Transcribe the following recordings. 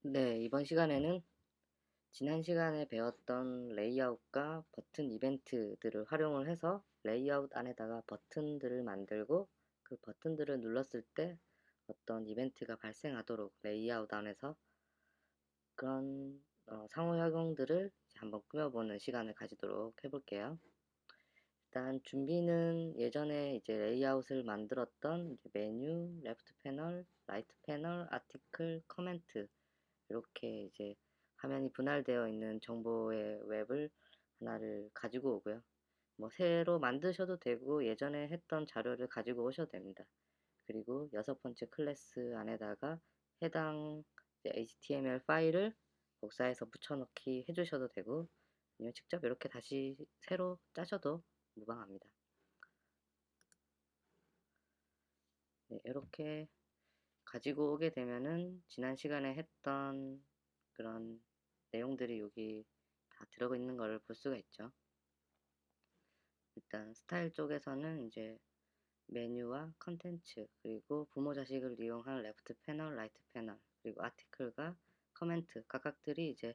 네, 이번 시간에는 지난 시간에 배웠던 레이아웃과 버튼 이벤트들을 활용을 해서 레이아웃 안에다가 버튼들을 만들고 그 버튼들을 눌렀을 때 어떤 이벤트가 발생하도록 레이아웃 안에서 그런 상호작용들을 한번 꾸며보는 시간을 가지도록 해볼게요. 일단 준비는 예전에 이제 레이아웃을 만들었던 이제 메뉴, 레프트 패널, 라이트 패널, 아티클, 커멘트 이렇게 이제 화면이 분할되어 있는 정보의 웹을 하나를 가지고 오고요. 뭐 새로 만드셔도 되고 예전에 했던 자료를 가지고 오셔도 됩니다. 그리고 여섯 번째 클래스 안에다가 해당 HTML 파일을 복사해서 붙여넣기 해주셔도 되고 아니면 직접 이렇게 다시 새로 짜셔도 무방합니다. 네, 이렇게 가지고 오게 되면은 지난 시간에 했던 그런 내용들이 여기 다 들어가 있는 걸 볼 수가 있죠. 일단 스타일 쪽에서는 이제 메뉴와 컨텐츠 그리고 부모 자식을 이용한 레프트 패널, 라이트 패널 그리고 아티클과 커멘트 각각들이 이제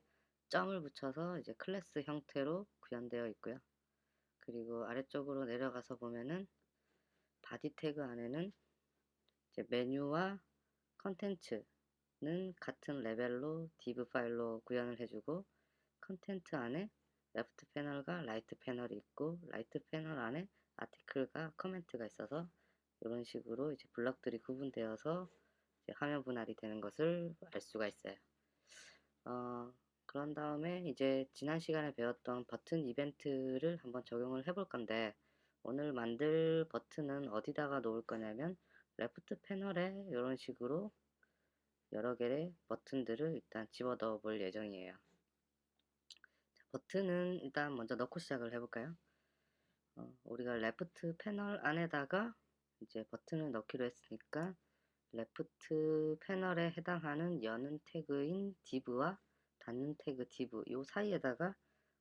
점을 붙여서 이제 클래스 형태로 구현되어 있고요. 그리고 아래쪽으로 내려가서 보면은 바디 태그 안에는 이제 메뉴와 컨텐츠는 같은 레벨로 div 파일로 구현을 해주고 컨텐트 안에 레프트 패널과 라이트 패널이 있고 라이트 패널 안에 아티클과 커멘트가 있어서 이런 식으로 이제 블럭들이 구분되어서 이제 화면 분할이 되는 것을 알 수가 있어요. 그런 다음에 이제 지난 시간에 배웠던 버튼 이벤트를 한번 적용을 해볼 건데 오늘 만들 버튼은 어디다가 놓을 거냐면 레프트 패널에 이런 식으로 여러 개의 버튼들을 일단 집어넣어 볼 예정이에요. 자, 버튼은 일단 먼저 넣고 시작을 해볼까요? 우리가 레프트 패널 안에다가 이제 버튼을 넣기로 했으니까 레프트 패널에 해당하는 여는 태그인 div와 닫는 태그 div 요 사이에다가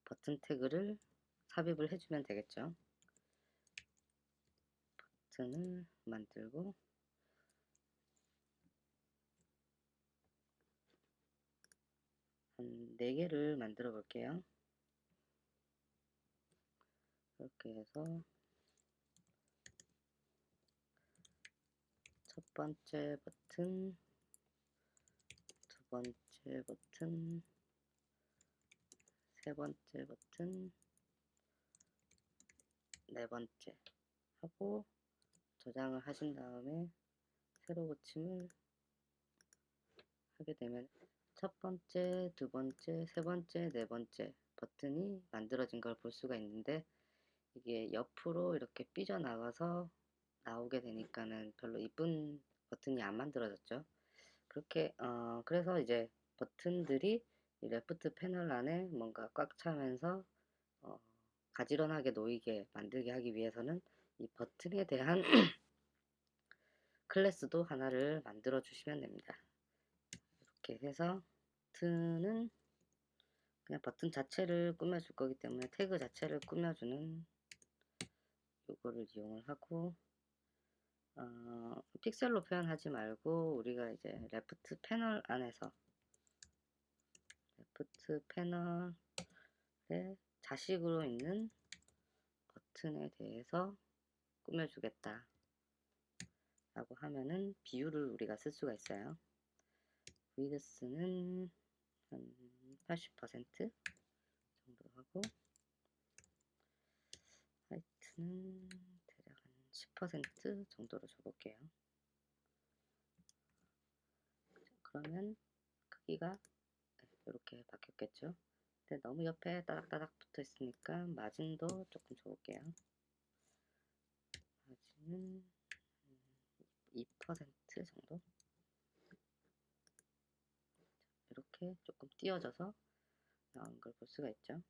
버튼 태그를 삽입을 해주면 되겠죠. 버튼을 만들고 한 4개를 만들어 볼게요. 이렇게 해서 첫 번째 버튼, 두 번째 버튼, 세 번째 버튼, 네 번째 하고 저장을 하신 다음에 새로 고침을 하게 되면 첫 번째, 두 번째, 세 번째, 네 번째 버튼이 만들어진 걸 볼 수가 있는데 이게 옆으로 이렇게 삐져나가서 나오게 되니까는 별로 이쁜 버튼이 안 만들어졌죠. 그렇게 그래서 이제 버튼들이 이 레프트 패널 안에 뭔가 꽉 차면서 어, 가지런하게 놓이게 만들게 하기 위해서는 이 버튼에 대한 클래스도 하나를 만들어 주시면 됩니다. 이렇게 해서 버튼은 그냥 버튼 자체를 꾸며줄 거기 때문에 태그 자체를 꾸며주는 요거를 이용을 하고 픽셀로 표현하지 말고 우리가 이제 레프트 패널 안에서 레프트 패널에 자식으로 있는 버튼에 대해서 꾸며주겠다 라고 하면은 비율을 우리가 쓸 수가 있어요. 위드스는 한 80% 정도 하고 하이트는 대략 한 10% 정도로 줘볼게요. 그러면 크기가 이렇게 바뀌었겠죠. 근데 너무 옆에 따닥따닥 붙어 있으니까 마진도 조금 줘볼게요. 마진은 2% 정도 이렇게 조금 띄어져서 나온 걸 볼 수가 있죠.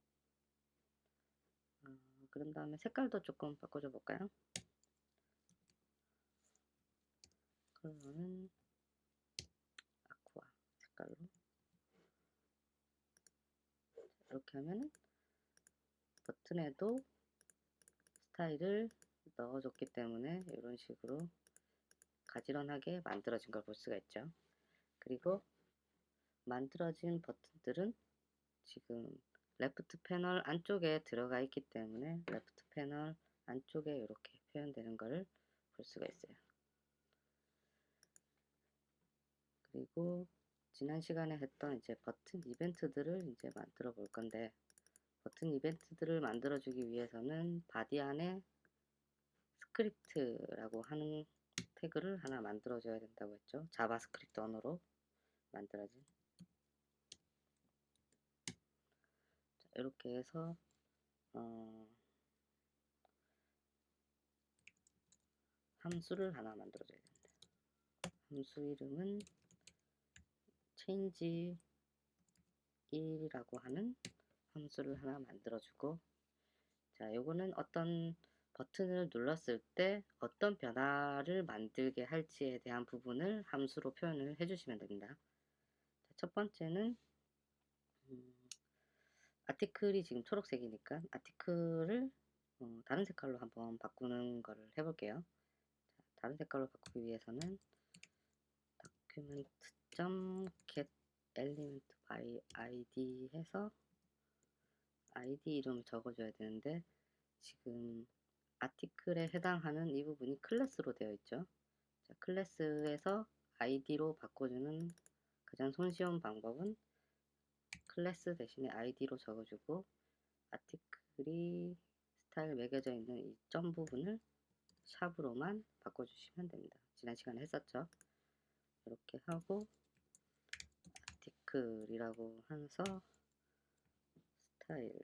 그런 다음에 색깔도 조금 바꿔줘 볼까요? 컬러는 아쿠아 색깔로 이렇게 하면은 버튼에도 스타일을 넣어줬기 때문에 이런 식으로 가지런하게 만들어진 걸 볼 수가 있죠. 그리고 만들어진 버튼들은 지금 레프트 패널 안쪽에 들어가 있기 때문에 레프트 패널 안쪽에 이렇게 표현되는 것을 볼 수가 있어요. 그리고 지난 시간에 했던 이제 버튼 이벤트들을 이제 만들어 볼 건데, 버튼 이벤트들을 만들어 주기 위해서는 바디 안에 스크립트라고 하는 태그를 하나 만들어 줘야 된다고 했죠. 자바스크립트 언어로 만들어진. 자, 이렇게 해서 함수를 하나 만들어 줘야 됩니다. 함수 이름은 change 1이라고 하는 함수를 하나 만들어 주고, 자, 요거는 어떤 버튼을 눌렀을 때 어떤 변화를 만들게 할지에 대한 부분을 함수로 표현을 해주시면 됩니다. 자, 첫 번째는 아티클이 지금 초록색이니까 아티클을 다른 색깔로 한번 바꾸는 거를 해볼게요. 자, 다른 색깔로 바꾸기 위해서는 document.get element by id 해서 id 이름을 적어줘야 되는데, 지금 아티클에 해당하는 이 부분이 클래스로 되어 있죠. 자, 클래스에서 id로 바꿔주는 가장 손쉬운 방법은 클래스 대신에 id로 적어주고, 아티클이 스타일 매겨져 있는 이 점 부분을 샵으로만 바꿔주시면 됩니다. 지난 시간에 했었죠. 이렇게 하고 아티클이라고 해서 스타일을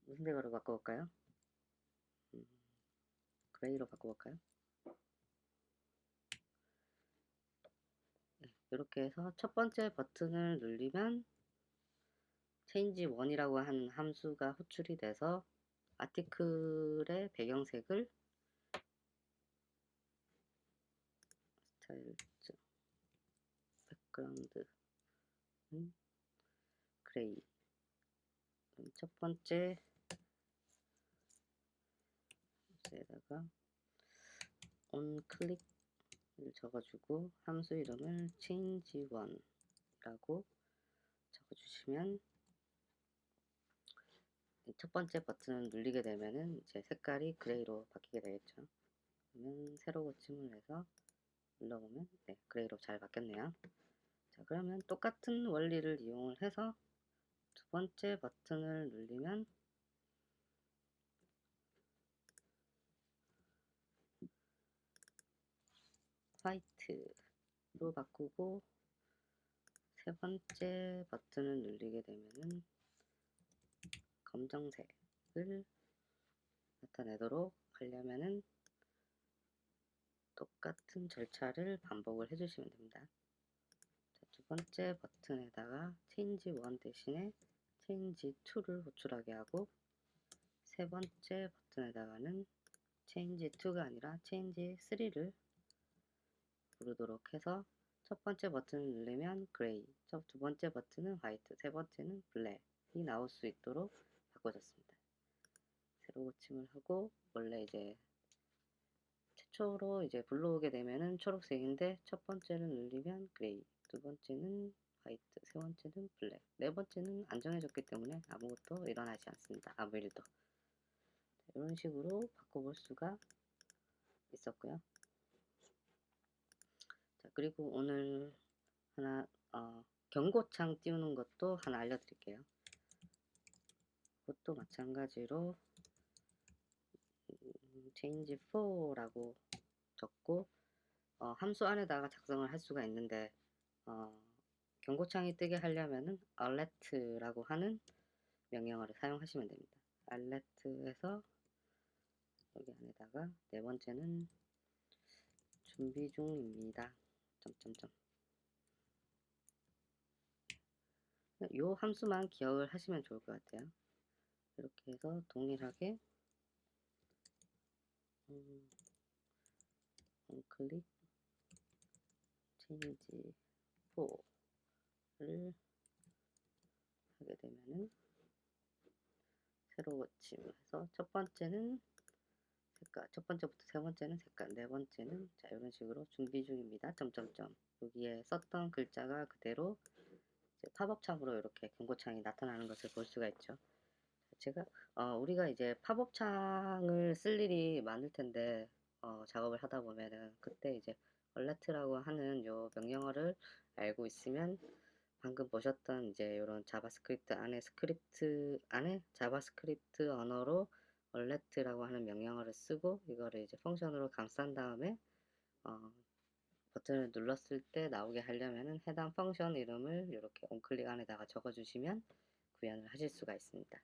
무슨 색으로 바꿔볼까요? 그레이로 바꿔볼까요? 네, 이렇게 해서 첫 번째 버튼을 누르면 change 1이라고 하는 함수가 호출이 돼서 아티클의 배경색을 스타일 백그라운드 그레이, 첫 번째 에다가 onClick을 적어주고 함수 이름을 change1라고 적어주시면 첫 번째 버튼을 누르게 되면은 이제 색깔이 그레이로 바뀌게 되겠죠. 그러면 새로 고침을 해서 눌러보면 네, 그레이로 잘 바뀌었네요. 자, 그러면 똑같은 원리를 이용을 해서 두 번째 버튼을 누르면 화이트로 바꾸고, 세 번째 버튼을 누르게 되면은 검정색을 나타내도록 하려면은 똑같은 절차를 반복을 해주시면 됩니다. 자, 두 번째 버튼에다가 change 1 대신에 change 2를 호출하게 하고, 세 번째 버튼에다가는 change 2가 아니라 change 3를 부르도록 해서 첫 번째 버튼을 누르면 그레이, 두 번째 버튼은 화이트, 세 번째는 블랙이 나올 수 있도록 바꿔줬습니다. 새로 고침을 하고, 원래 이제 최초로 이제 불러오게 되면은 초록색인데 첫 번째를 누르면 그레이, 두 번째는 화이트, 세 번째는 블랙, 네 번째는 안 정해졌기 때문에 아무것도 일어나지 않습니다. 아무 일도. 이런 식으로 바꿔볼 수가 있었고요. 자, 그리고 오늘 하나 경고창 띄우는 것도 하나 알려드릴게요. 그것도 마찬가지로 change 4라고 적고 함수 안에다가 작성을 할 수가 있는데, 경고창이 뜨게 하려면은 alert라고 하는 명령어를 사용하시면 됩니다. alert에서 여기 안에다가 네 번째는 준비 중입니다. 점점점. 요 함수만 기억을 하시면 좋을 것 같아요. 이렇게 해서 동일하게 onClick change 4를 하게 되면은 새로 고침해서 첫 번째는 색깔, 첫 번째부터 세 번째는 색깔, 네 번째는 자 이런 식으로 준비 중입니다. 점점점. 여기에 썼던 글자가 그대로 이제 팝업창으로 이렇게 경고창이 나타나는 것을 볼 수가 있죠. 제가 우리가 이제 팝업창을 쓸 일이 많을 텐데 작업을 하다 보면은 그때 이제 얼레트라고 하는 요 명령어를 알고 있으면 방금 보셨던 이제 요런 자바스크립트 안에 스크립트 안에 자바스크립트 언어로 얼레트라고 하는 명령어를 쓰고 이거를 이제 펑션으로 감싼 다음에 어, 버튼을 눌렀을 때 나오게 하려면은 해당 펑션 이름을 이렇게 onClick 안에다가 적어주시면 구현을 하실 수가 있습니다.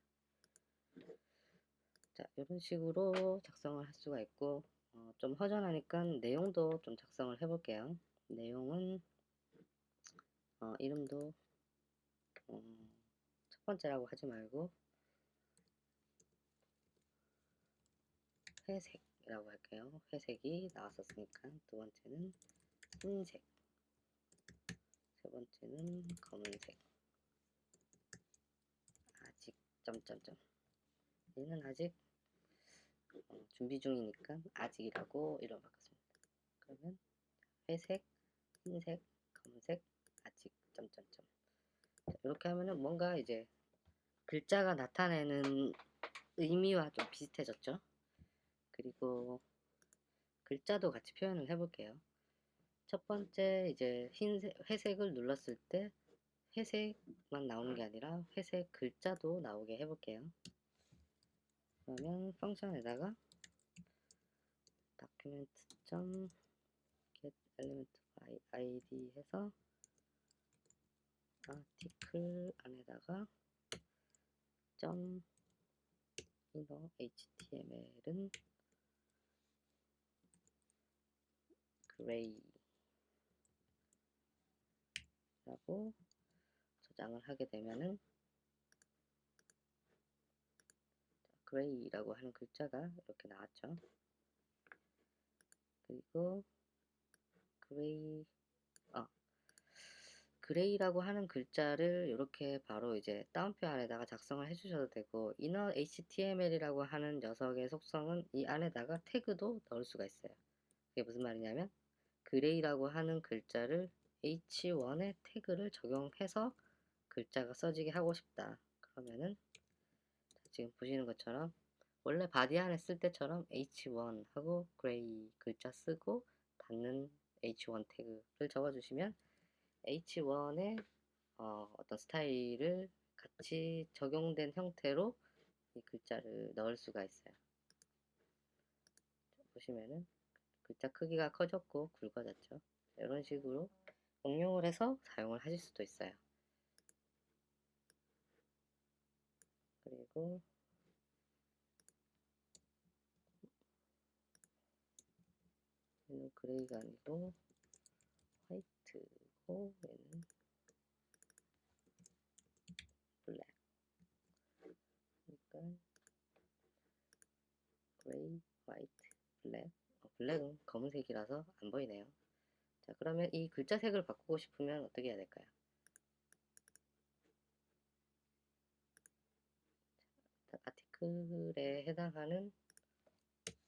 자, 이런 식으로 작성을 할 수가 있고 좀 허전하니까 내용도 좀 작성을 해볼게요. 내용은 이름도 첫 번째라고 하지 말고 회색이라고 할게요. 회색이 나왔었으니까 두 번째는 흰색, 세 번째는 검은색. 아직 점점점. 얘는 아직 준비 중이니까 아직이라고 이름 바꿨습니다. 그러면 회색, 흰색, 검은색, 아직 점점점. 이렇게 하면은 뭔가 이제 글자가 나타내는 의미와 좀 비슷해졌죠. 그리고 글자도 같이 표현을 해볼게요. 첫 번째 이제 회색을 눌렀을 때 회색만 나오는 게 아니라 회색 글자도 나오게 해볼게요. 그러면 펑션에다가 document.get element by id 해서 article 안에다가 inner html은 gray라고 저장을 하게 되면은 gray라고 하는 글자가 이렇게 나왔죠. 그리고 그레이라고 하는 글자를 이렇게 바로 이제 다운표 안에다가 작성을 해주셔도 되고 inner html이라고 하는 녀석의 속성은 이 안에다가 태그도 넣을 수가 있어요. 그게 무슨 말이냐면 그레이라고 하는 글자를 h1에 태그를 적용해서 글자가 써지게 하고 싶다. 그러면은 지금 보시는 것처럼 원래 바디 안에 쓸 때처럼 h1 하고 그레이 글자 쓰고 닫는 h1 태그를 적어주시면 h1에 어떤 스타일을 같이 적용된 형태로 이 글자를 넣을 수가 있어요. 보시면은 글자 크기가 커졌고 굵어졌죠. 이런 식으로 응용을 해서 사용을 하실 수도 있어요. 그리고 얘는 그레이가 아니고 화이트고 얘는 블랙. 그러니까 그레이, 화이트, 블랙. 블랙은 검은색이라서 안 보이네요. 자, 그러면 이 글자 색을 바꾸고 싶으면 어떻게 해야 될까요? 아티클에 해당하는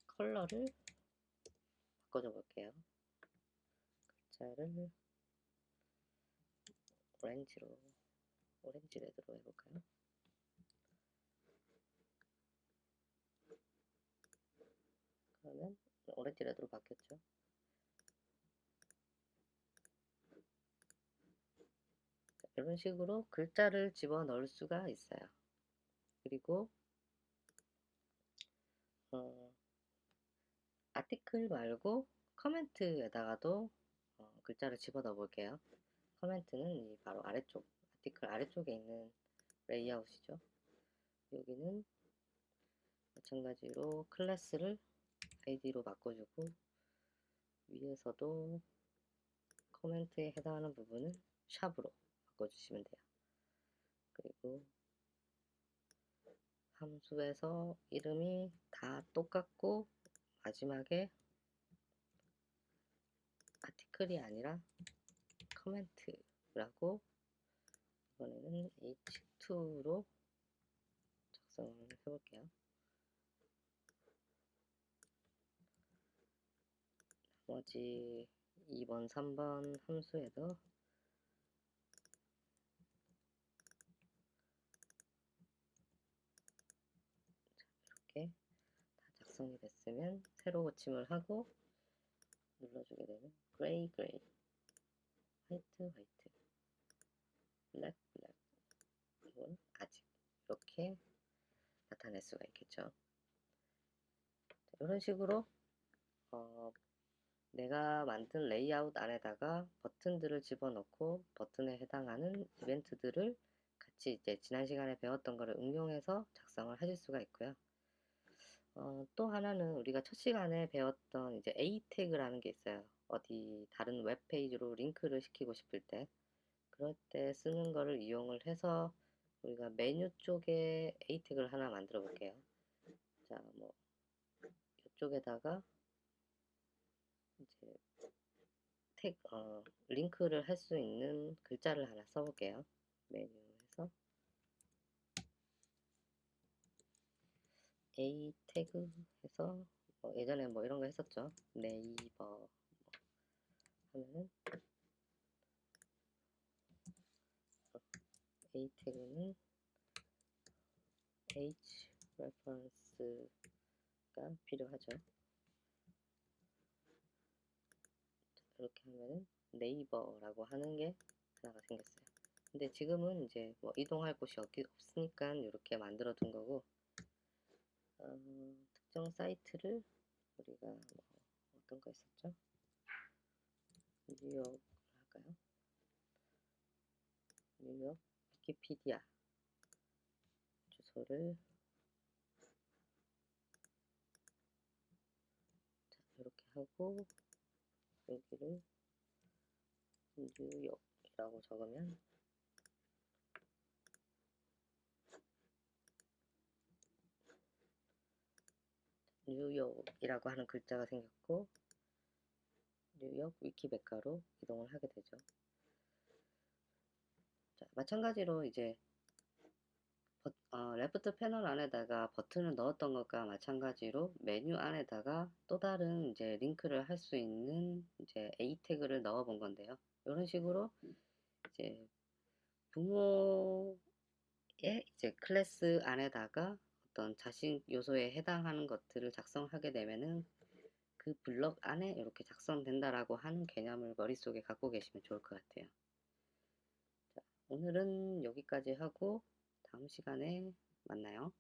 컬러를 바꿔줘 볼게요. 글자를 오렌지 레드로 해볼까요? 그러면 오렌지 레드로 바뀌었죠. 이런 식으로 글자를 집어넣을 수가 있어요. 그리고 아티클 말고 커멘트에다가도 글자를 집어넣어 볼게요. 커멘트는 바로 아래쪽, 아티클 아래쪽에 있는 레이아웃이죠. 여기는 마찬가지로 클래스를 id로 바꿔주고 위에서도 코멘트에 해당하는 부분을 샵으로 바꿔주시면 돼요. 그리고 함수에서 이름이 다 똑같고 마지막에 아티클이 아니라 커멘트라고 이번에는 h2로 작성을 해볼게요. 나머지 2번, 3번 함수에도 이렇게 다 작성이 됐으면 세로 고침을 하고 눌러주게 되면 그레이, 그레이, 화이트, 화이트, 블랙, 블랙, 이건 아직 이렇게 나타낼 수가 있겠죠. 이런 식으로 내가 만든 레이아웃 안에다가 버튼들을 집어넣고 버튼에 해당하는 이벤트들을 같이 이제 지난 시간에 배웠던 거를 응용해서 작성을 하실 수가 있고요. 또 하나는 우리가 첫 시간에 배웠던 이제 A 태그라는 게 있어요. 어디 다른 웹페이지로 링크를 시키고 싶을 때 그럴 때 쓰는 거를 이용을 해서 우리가 메뉴 쪽에 A 태그를 하나 만들어 볼게요. 자, 뭐 이쪽에다가 이제 링크를 할 수 있는 글자를 하나 써볼게요. 메뉴에서 A 태그 해서 예전에 뭐 이런 거 했었죠. 네이버 뭐 하면은 A 태그는 H reference가 필요하죠. 이렇게 하면은 네이버라고 하는 게 하나가 생겼어요. 근데 지금은 이제 뭐 이동할 곳이 없으니까 이렇게 만들어 둔 거고, 특정 사이트를 우리가 뭐 어떤 거 있었죠? 뉴욕 할까요? 뉴욕 위키피디아 주소를 자, 이렇게 하고 여기를 뉴욕이라고 적으면 뉴욕이라고 하는 글자가 생겼고 뉴욕 위키백과로 이동을 하게 되죠. 자, 마찬가지로 이제 레프트 패널 안에다가 버튼을 넣었던 것과 마찬가지로 메뉴 안에다가 또 다른 이제 링크를 할 수 있는 이제 A 태그를 넣어 본 건데요. 이런 식으로 이제 부모의 이제 클래스 안에다가 어떤 자신 요소에 해당하는 것들을 작성하게 되면은 그 블럭 안에 이렇게 작성된다라고 하는 개념을 머릿속에 갖고 계시면 좋을 것 같아요. 자, 오늘은 여기까지 하고 다음 시간에 만나요.